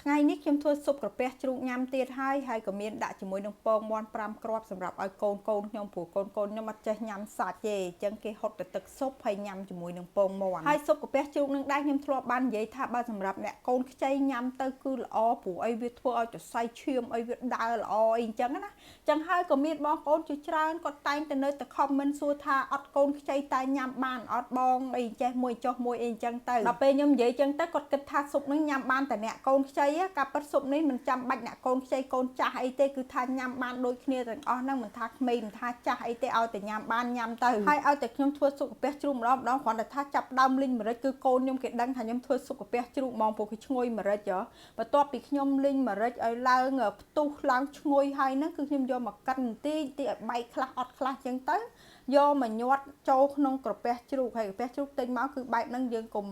ថ្ងៃនេះខ្ញុំធ្វើស៊ុបក្រពះជ្រូកញ៉ាំទៀតហើយក៏មានដាក់ជាមួយនឹងពងមាន់5គ្រាប់សម្រាប់ឲ្យកូនខ្ញុំព្រោះកូនខ្ញុំអត់ចេះញ៉ាំសាច់ទេអញ្ចឹងគេហត់ទៅទឹកស៊ុបហើយញ៉ាំជាមួយនឹងពងមាន់ហើយស៊ុបក្រពះជ្រូកនឹងដែរខ្ញុំធ្លាប់បាននិយាយថាបើសម្រាប់អ្នកកូនខ្ចីញ៉ាំទៅគឺល្អព្រោះអីវាធ្វើឲ្យសរសៃឈាមអីវាដើរល្អអីអញ្ចឹងណាអញ្ចឹងហើយក៏មានបងប្អូនជាច្រើនគាត់តែងទៅនៅតែ comment សួរថាអត់កូនខ្ចីតែញ៉ាំបានអត់បងអីចេះមួយចុះមួយអីអញ្ចឹងទៅដល់ពេលខ្ញុំនិយាយអញ្ចឹងទៅគាត់គិតថាស៊ុបនឹងញ៉ាំបានតែអ្នកកូនខ្ចីការប៉ັດស៊ុបនេះមិនចាំបាច់អ្នកកូនខ្ចីកូនចាស់អីទេគឺថាញ៉ាំបានដូចគ្នាទាំងអស់ហ្នឹងមិនថាក្មេងមិនថាចាស់អីទេឲ្យតែញ៉ាំបានញ៉ាំទៅហើយឲ្យតែខ្ញុំធ្វើស៊ុបក្រពះជ្រូកម្ដងគ្រាន់តែថាចាប់ដើមលីងម្រេចគឺកូនខ្ញុំគេដឹងថាខ្ញុំធ្វើស៊ុបក្រពះជ្រូកហ្មងព្រោះគេឈ្ងុយម្រេចបន្ទាប់ពីខ្ញុំលីងម្រេចឲ្យឡើងផ្ទុះឡើងឈ្ងុយហើយហ្នឹងគឺខ្ញុំយកមកកិនបន្តិចឲ្យបែកខ្លះអត់ខ្លះអញ្ចឹងទៅយកមកញាត់ចូលក្នុងក្រពះជ្រូកហើយក្រពះជ្រូកទិញមកគឺបែបហ្នឹងយើងកុំ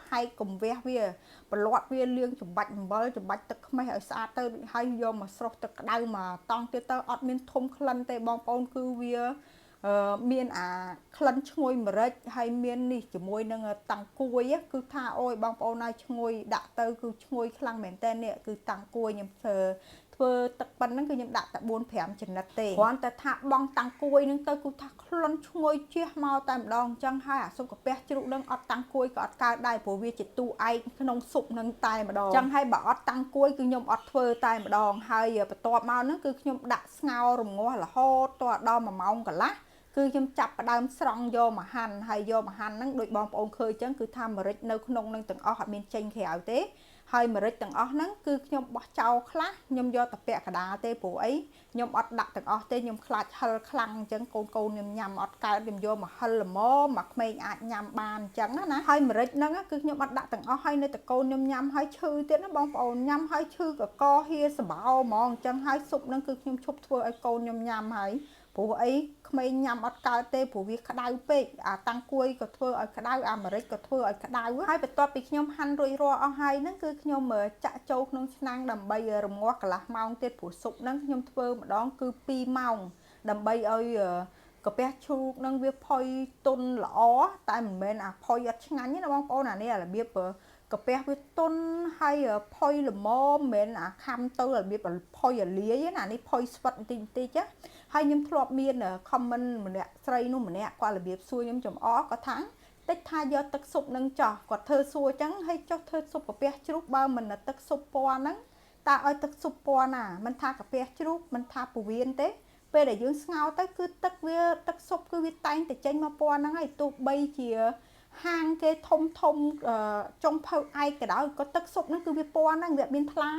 ហែកកុំវះវាប្រឡាត់វាលាងចំបាច់អំបិលចំបាច់ទឹកខ្មេះឲ្យស្អាតទៅហើយយកមកស្រុះទឹកក្តៅមកតង់ទៀតទៅអត់មានធំក្លិនទេបងប្អូនគឺវាមានអាក្លិនឈ្ងុយម្រេចហើយមាននេះជាមួយនឹងតាំងគួយគឺថាអូយបងប្អូនឲ្យឈ្ងុយដាក់ទៅគឺឈ្ងុយខ្លាំងមែនតើនេះគឺតាំងគួយខ្ញុំធ្វើទឹកប៉ុណ្ណឹងគឺខ្ញុំដាក់តែ 4-5 ចំណិតទេគ្រាន់តែថាបងតាំងគួយនឹងទៅគឺថាក្លិនឈ្ងុយជះមកតែម្ដងអញ្ចឹងហើយអាស៊ុបក្រពះជ្រូកនឹងអត់តាំងគួយក៏អត់កើតដែរព្រោះវាជាទូឯកក្នុងស៊ុបនឹងតែម្ដងអញ្ចឹងហើយបើអត់តាំងគួយគឺខ្ញុំអត់ធ្វើតែម្ដងហើយបន្ទាប់មកហ្នឹងគឺខ្ញុំដាក់ស្ងោររងាស់រហូតដល់1ម៉ោងកន្លះគឺខ្ញុំចាប់ផ្ដើមស្រង់យកមកហាន់ហើយយកមកហាន់ហ្នឹងដូចបងប្អូនឃើញអញ្ចឹងគឺថាម្រេចនៅក្នុងនឹងទាំងអស់អត់មានចេញក្រៅទេហើយម្រេចទាំងអស់ហ្នឹងគឺខ្ញុំបោះចោលខ្លះខ្ញុំយកតែពាក់កណ្ដាលទេព្រោះអីខ្ញុំអត់ដាក់ទាំងអស់ទេខ្ញុំខ្លាចហិលខ្លាំងអញ្ចឹងកូនខ្ញុំញ៉ាំអត់កើតខ្ញុំយកមកហិលល្មមមកក្មេងអាចញ៉ាំបានអញ្ចឹងណាហើយម្រេចហ្នឹងគឺខ្ញុំអត់ដាក់ទាំងអស់ហើយនៅតែកូនខ្ញុំញ៉ាំហើយឈឺទៀតណាបងប្អូនញ៉ាំហើយឈឺកកហៀសបោហ្មងអញ្ចឹងហើយស៊ុបហ្នឹងគឺខ្ញុំឈប់ធ្វើឲ្យកូនខ្ញុំញ៉ាំហើយព្រោះអីក្មេងញ៉ាំអត់កើតទេព្រោះវាក្តៅពេកអាតាំងគួយក៏ធ្វើឲ្យក្តៅអាម្រេចក៏ធ្វើឲ្យក្តៅហើយបន្ទាប់ពីខ្ញុំហាន់រួចរាល់អស់ហើយហ្នឹងគឺខ្ញុំចាក់ចូលក្នុងឆ្នាំងដើម្បីរងាស់កន្លះម៉ោងទៀតព្រោះស៊ុបហ្នឹងខ្ញុំធ្វើម្ដងគឺ2ម៉ោងដើម្បីឲ្យក្រពះជ្រូកនឹងវាផុយទុនល្អតែមិនមែនអាផុយអត់ឆ្ងាញ់ទេណាបងប្អូនអានេះរបៀបក្រពះវាទុនហើយផុយល្មមមិនមែនអាខាំទៅរបៀបផុយអាលាយណានេះផុយស្វិតបន្តិចណាហើយខ្ញុំធ្លាប់មាន comment ម្នាក់ស្រីនោះម្នាក់គាត់របៀបសួរខ្ញុំចំអកគាត់ថាតិចថាយកទឹកស៊ុបនឹងចោះគាត់ធ្វើសួរអញ្ចឹងហើយចុះធ្វើស៊ុបក្រពះជ្រូកបើមិនទឹកស៊ុបពណ៌ហ្នឹងតើឲ្យទឹកស៊ុបពណ៌ណាមិនថាក្រពះជ្រូកមិនថាពោះវៀនទេពេលដែលយើងស្ងោរទៅគឺទឹកស៊ុបគឺវាតែងតែចេញមកពណ៌ហ្នឹងហើយទោះបីជាហាងគេធំចុងភៅឯកក៏ដោយក៏ទឹកស៊ុបហ្នឹងគឺវាពណ៌ហ្នឹងវាមានថ្លា